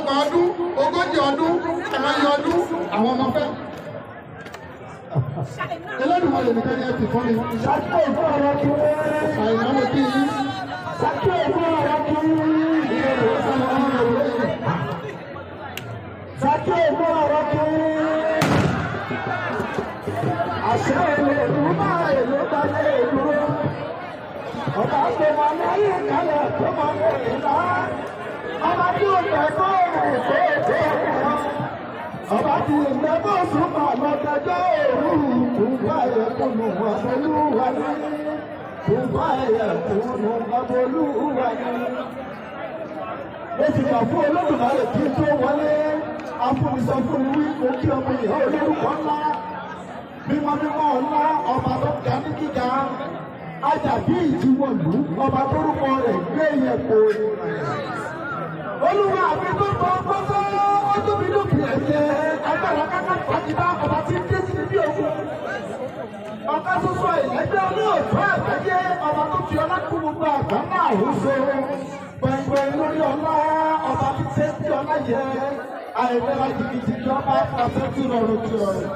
ọgbọ̀n ọdún 40 ọdún ẹ̀rọ ọdún àwọn ọmọ fẹ́. Ẹlẹ́dùnmọ̀ lè nìkan ní ẹ ti fún mi. Sàkíyè fún ọ̀rọ̀ kí àìná mo kí yín. Sàkíyè fún ọ̀rọ̀ kí Sàkíyè fún ọ̀rọ̀ kí àṣẹ ìlú máa èlò balẹ̀ ìlú. Ọba tó máa lẹ́yìn kalẹ̀ tó máa lẹ́yìn náà. Ọba tí ó tẹ̀ kó rẹ̀ tó tó rẹ̀. Ọba tí ìgbẹ́ bó súnmọ́ lọ́dọọjọ́ òru. Tùbá ẹ̀kúnnù ọ̀bọ̀lúwa ní. Tùbá ẹ̀kúnnù ọ̀bọ̀lúwa ní. Ó ti gbà fún Olódùmarè kí n tó wọlé. Afúnisọ fún mi wí kó kí ọmọ ìyá olórúkọ ńlá. Mímọ́ mímọ́ ńlá ọba tó ga ní gíga. Ajàbí ìjìwọ̀lú ọba tórúkọ rẹ̀ gbé ìyẹ̀pọ̀. Olúwa àbí tó kọ́ gbọ́sọ́ ọdún mi lókè ẹ̀jẹ̀ agbára káká pàjìbá ọba tí ń dé sí bí ogun. Ọ̀ká soso ìlẹ́gbẹ́ olóòtú àgbáyé ọba tó fi ọlá kú gbogbo àgbá náà ó so. Gbẹ̀ngbẹ̀ lórí ọlá ọba tí ṣe ń tí ọlá yẹ. Àìlera jìbìtì ọba pàṣẹ tí rọrùn tí rọrùn.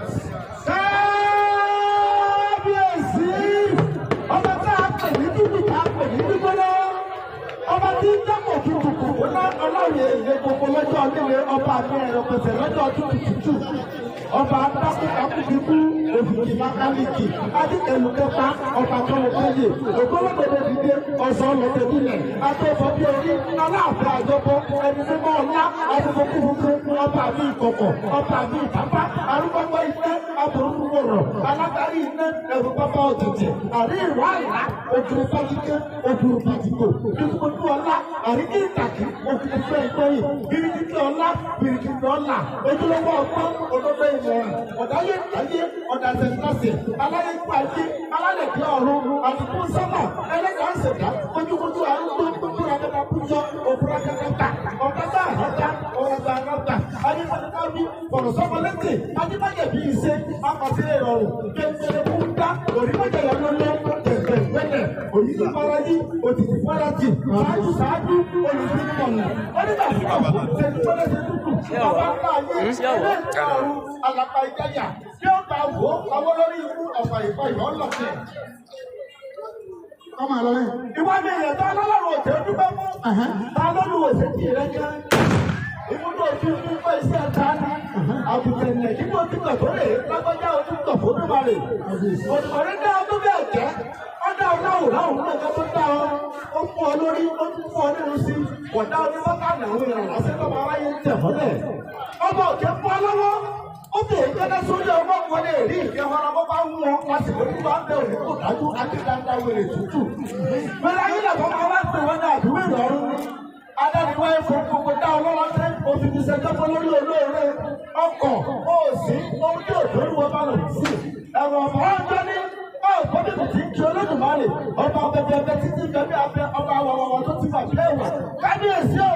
Kábíyèsí ọba tá a pè ní dúdú tá a pè ní gbígbóná. Ọba tí ń dákọ̀ kí kùkù ọlọ́run èyí gbogbo lọ́jọ́ nílé ọba àti ẹ̀rọ pèsè lọ́jọ́ tútù. Ọba dákúdákúdíkú òfìkì mákálíkì adíkẹlùkẹta ọba tọwọkọyè ògbólógbòdè dìde ọ̀sán lọ́tẹ̀dúnlẹ̀ àtọ́fọ́ bí orí aláàfin àjọpọ̀ ẹni mímọ́ ọ̀la àtúntòkúrúkú ọba àbí ìkọ̀kọ̀ ọba àbí ìtàpá arúgbọ́gbọ́ iná àbòrúkúwòrọ̀ alágbárí iná ẹ̀rù pápá ọ̀tẹ̀tẹ̀ àrí ìwà àlá òkèrè pàtíkẹ́ òkèrè pàtíkò ìfúnpọ̀ ọ̀la àríkí ìtàkì òkèrè fẹ́ẹ̀fẹ́yìn bíríkìtì ọ̀la bíríkìtì ọ̀la ojúlówó ọgbọ́n òdòdó ìmọ̀ràn ọ̀dáyé ìdáyé ọ̀dàtẹ̀sílẹ̀sẹ̀ aláyé pàdé alálẹ̀kẹ́ ọ̀run àdìkú sọ́mà ẹlẹ́gàá ṣẹ̀dá ojúkújú àrùntó kúkú akẹ́kọ̀ọ́ kújọ òkúra kẹ́kẹ́ta ọ̀gáta àrọ́ta ọ̀rọ̀ta àrọ́ta adébáyébáyé ọ̀rọ̀sọ́mọlẹ́tẹ̀ adébáyébí iṣẹ́ apàṣẹ ìrọ̀rùn kẹ́kẹ́rẹ́ kúndá òrìmọ̀jẹ̀lẹ̀ lọ́lẹ́ tẹ̀tẹ̀gbẹ́lẹ̀ òyìnbó farají òtìtì farají ṣáájú ṣáájú olùdíjìmọ̀nà onígbàgbọ́ tẹ̀síwọ́lẹ́sẹ̀ tútù ọba ńlá ayé ẹlẹ́ẹ̀kẹ́ ọ̀run alapa ìjáyà tí ó ta wò ó àwọn lórí ikú ọ̀pọ̀ ìfọ̀ ìwọ́ lọ́sẹ̀. Ọmọ àlọ́ rẹ̀. Ìwádìí ìyẹn tó alọ́lọ́run òjò dúpẹ́ fún. Ta ló lu òsè tí ìrẹ́ jẹ́? Ìmúdó ojú fún fún iṣẹ́ ta ni. Àbùtẹ̀ nẹ̀ kí wọ́n ti tọ̀ tó lè lágbájá ojú tọ̀ fún mi balẹ̀. Òdùmọ̀rí dá ọdún bẹ́ẹ̀ jẹ́. Ọ̀dà ọ̀làwòrán náà tó dá ọ. Ó fún ọ lórí, ó tún fún ọ nínú sí. Kọ̀dá onímọ̀kànlá àwọn ìrànlọ́ sí lọ́mọ aráyé ń tẹ̀ mọ́lẹ̀. Ọba òkè fún ọ lọ́wọ́. Ó bèèrè gbẹ́dẹ́ sórí ọmọ wọlé rí ìfẹ́họ́ra bó bá ń wọn lásìkò tí wọ́n bẹ òní kò dájú akédáńdá wèrè tútù. Bẹ́ẹ̀ ayé làbọ̀ máa wá pè wọ́n ní àdúgbò ìrọ̀rùn. Adániwá ẹ̀fọ́ gbogbo dá ọlọ́wọ́ tẹ́ òfìdí sẹ́jọ́pọ̀ lórí olóore ọkọ̀ òsì ohun tí òdòdó wọn bá lọ sí. Ẹ̀rọ ọ̀bọ̀ ọjọ́ ní bọ́ọ̀dù tí ń kí Olódùmarè ọba bẹbẹ títí bẹbẹ abẹ ọba wàwàwà tó ti wà bẹ́ẹ̀ wà. Kábíyèsí o,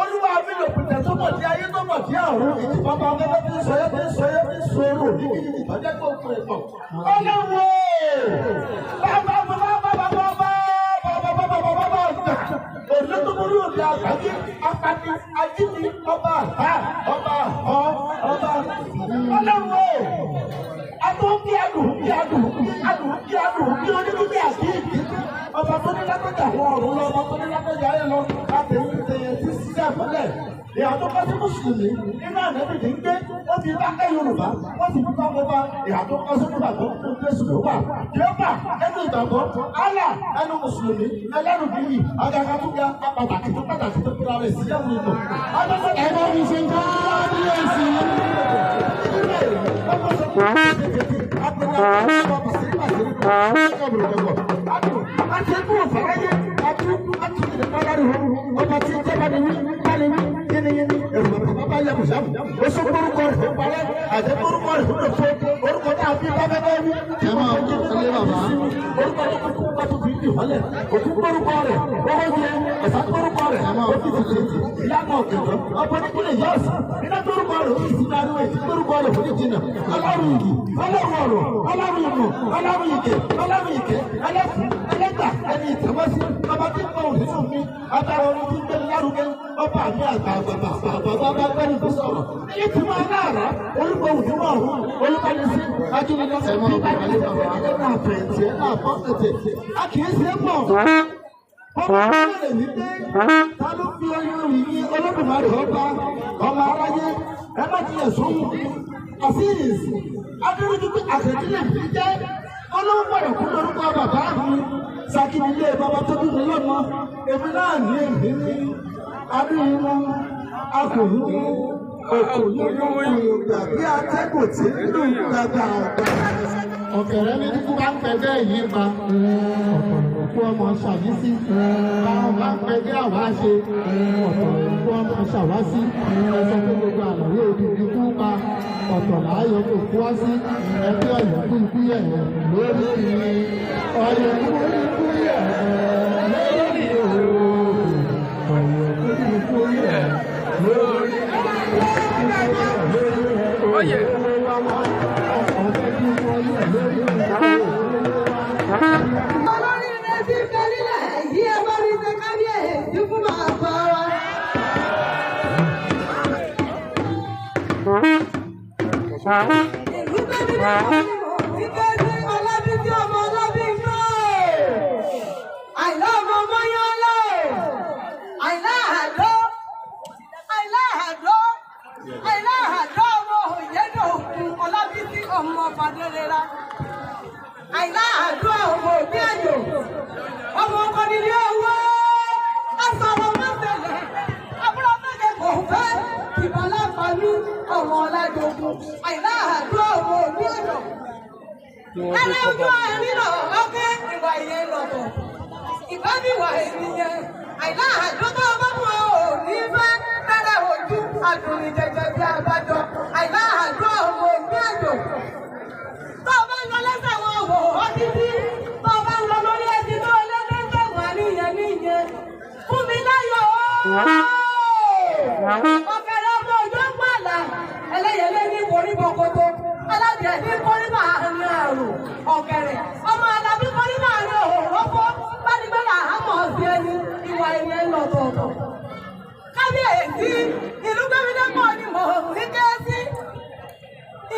olúwa mi lò pìtẹ́ tó mọ̀ sí ayé tó mọ̀ sí àrùn ìdí bàbá bẹbẹ tí ń sọyẹ́ tí ń sọyẹ́ tí ń sọ̀rọ̀ níbi ìbàjẹ́ tó fún ẹ̀ pọ̀. Ọlọ́wọ́ olótòmórú òde àgbáyé apani ajínigbé ọba àbá ọba ọba ọlọ́wọ́ atọ́kí adùn bí onídùúgbò àti ìdí ọba tó ní lágbèjà àwọn ọ̀run lọ ọba tó ní lágbèjà ayé lọ àtẹ̀yìn tẹ̀yẹ tí sísẹ́ àbọ̀lẹ̀ ìyàtọ̀ pàṣẹ mùsùlùmí nínú ànábìdì ń gbé wọ́n ti bá ẹ̀ Yorùbá wọ́n ti fún báwọn bá ìyàtọ̀ pàṣẹ mùsùlùmí fún Jésù ló wà Jehova ẹnu ìgbàgbọ́ Allah ẹnu mùsùlùmí ẹlẹ́rù bíyì àgàgà tó ga pàtàkì tó kúra rẹ̀ sí ẹ̀wù ìtọ̀. Ẹ̀rọ mi ṣe ń kábíyèsí. Orúkọ rẹ̀ òfin tìtìtì ìyàgbọ́ òkèèrè ọ̀pọ̀ nípìnlẹ̀ yọ̀ọ̀sì iná torúkọ rẹ̀ òfin ìsinmi àríwá ètí torúkọ rẹ̀ òfin ìjìnà ọlọ́run igi ọlọ́run ọ̀rọ̀ ọlọ́run ìmọ̀ ọlọ́run ìkẹ́ ọlọ́run ìkẹ́ ẹlẹ́kùn ẹlẹ́gbà ẹni ìtẹ̀wọ́sí ọba tí ń bọ̀ nínú mi agbára orin tí ń gbé lárugẹ ọba mi àgbààgbà gbẹ́rù tó sọ̀rọ̀ èyí tí wọ́n aláàrá olùkọ́ òdúmọ̀ ọ̀hún olùkọ́nisí ajínlẹ́sẹ̀ bí báyìí náà pẹ̀ntì ẹ̀ náà pọ́ńtẹ̀tẹ̀ a kì í ṣe é pọ̀ ọmọ rẹ̀ wípé ta ló fi oyún yìí olódùmarè ọba ọmọ aráyé ẹ má tilẹ̀ sóhun àfíìs adúlójú pé àtẹ̀jílẹ̀ fi jẹ́ olówó gbọ́dọ̀ kú lórúkọ bàbá mi sakínilé bàbá tó bí mi lọ́mọ èmi náà ní èmi ní adúlú akòlù òkòlù tàbí atẹ́kùn tí ń dùn gbàgbà ọ̀gbà. ọ̀kẹ́rẹ́ ní kíkú bá ń pẹ́gbẹ́ yìí pa ọ̀pọ̀lọpọ̀ ọmọ ṣàbísí báwọn bá ń pẹ́gbẹ́ àwa ṣe ọ̀pọ̀lọpọ̀ ọmọ ṣàwásí ẹ̀sọ́ pé gbogbo àlàyé òdìdí kú pa ọ̀tọ̀ láàyò kò kú wá sí ẹgbẹ́ ọ̀yọ́ kú ikú yẹ̀ lórí ọ̀yọ́ kú ikú yẹ̀ lórí ọ̀yọ́ kú ikú yẹ̀ lórí ọ̀yọ́ olórí rẹ̀ ti fẹ́ nílẹ̀ yí ẹ bá rí ṣe kábíyèsí fún bàbá wa. ìlú bẹ́bí náà wọ́n ní ìgbẹ́ sí ọlábísí ọmọ ọlábísí àìlá ọmọ mọ́yánlọ́ àìlá àdó ọmọ òyìnbó òkun ọlábísí ọmọ fàdérera. Àìlá àdúrà ọmọ òbí àjò ọmọ ọkọ nílé owó asọ̀rọ̀ mọ́sẹ̀lẹ̀ abúlé mẹ́jẹ kò fẹ́ ìbọ̀lá pàmí ọmọ ọ̀làjọ̀gùn àìlá àdúrà ọmọ òbí àjò. ẹni ojú ẹ̀rí náà ọ̀kẹ́ ìwà ìyẹn lọ̀tọ̀ ìbá mi wà ènìyàn àìlá àdúrà ọmọ mọ́ òní fẹ́ tẹ́lẹ̀ ojú àdùnrin jẹjẹ bí abájọ àìlá àdúrà ọmọ òbí àjò. Tó o bá ń lọ lẹ́sẹ̀ wọn wò ó títí, tó o bá ń lọ lórí ẹtì tó o lẹ́sẹ̀ wà níyẹn. Fún mi láyọ̀ o. Ọ̀kẹ́rẹ́ ọmọ òjò ń pààlà, ẹlẹ́yẹlé ní koríbọ̀ koto, aládìẹ ní koríbọ̀ àárín àrùn. Ọ̀kẹ́rẹ́ ọmọ àdàbí koríbọ̀ àárín òhòrókó, bánigbẹ́lá àmọ̀ sí ẹni ìwà ẹ̀yẹ lọ́tọ̀ọ̀tọ̀. Kábíyèsí, ìlú Gbẹ́mídẹ́pọ̀ ni mò ń ké sí.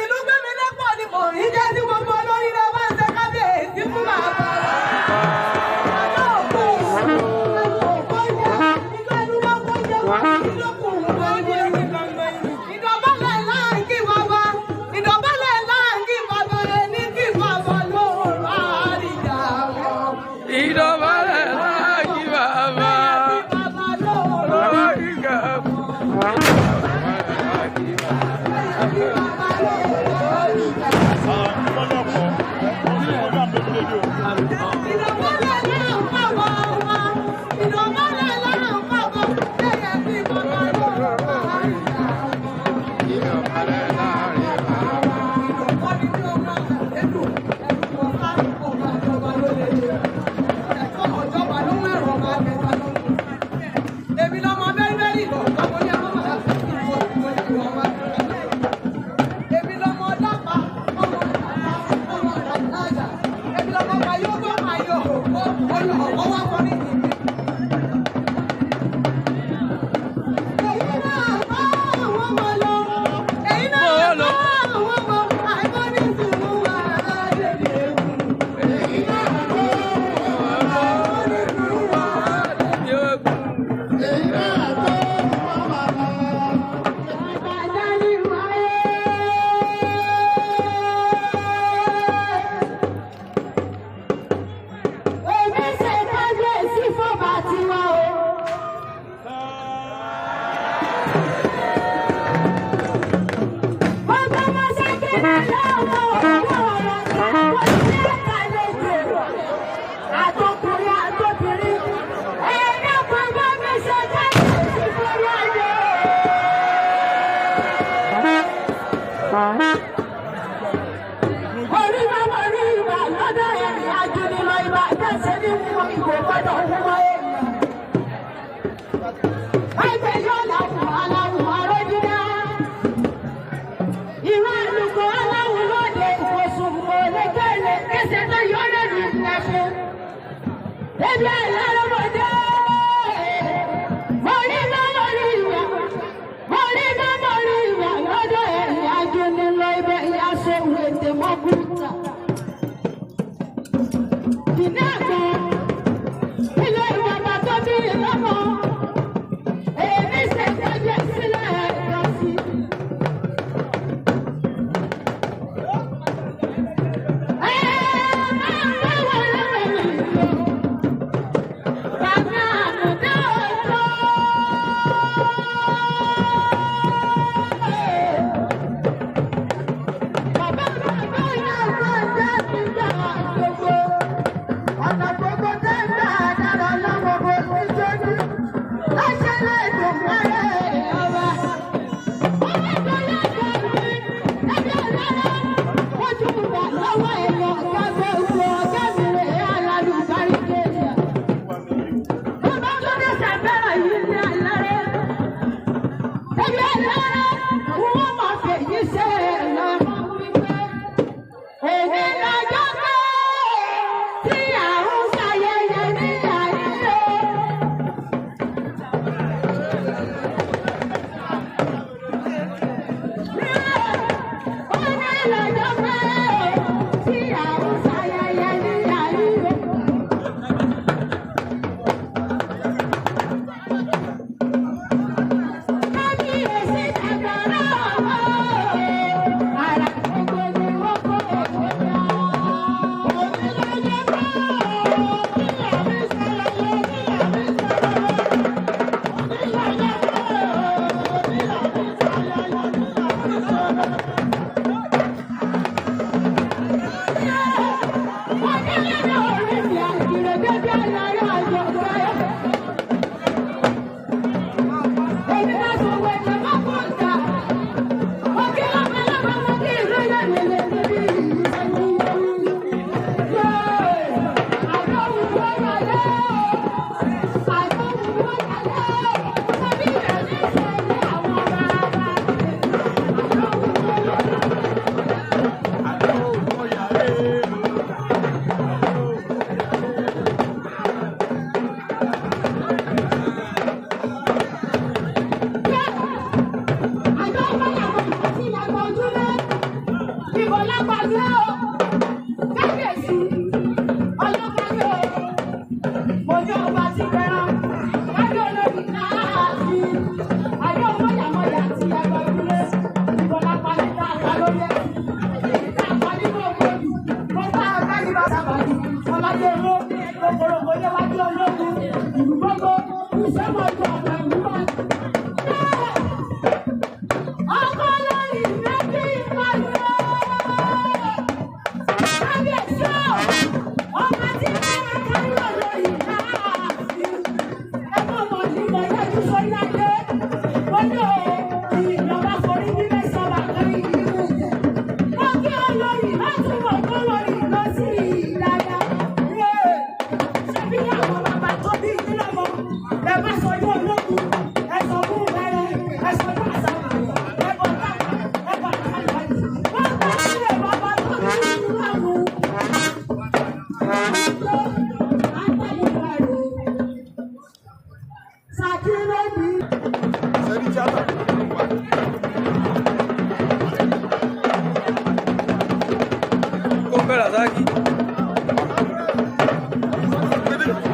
Ìlú Gbẹ́mídẹ́pọ̀ ni mò ń jẹ́ sí gbogbo olórí rẹ̀ wá ń ṣe kábíyèsí fún bàbá. Àjọ òkú ìgbà ẹnu bá kó jẹ wá ìlókùn lóye. Ìdọ̀bálẹ̀ láǹkì bàbá, ìdọ̀bálẹ̀ láǹkì bàbá ẹni kí bàbá lóòrùn àríjà wọn. Ìdọ̀bálẹ̀ láǹkì bàbá, lóòrùn àríjà wọn.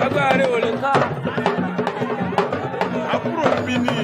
Agbára rẹ̀ ò lè ká. Àbúrò mi ni.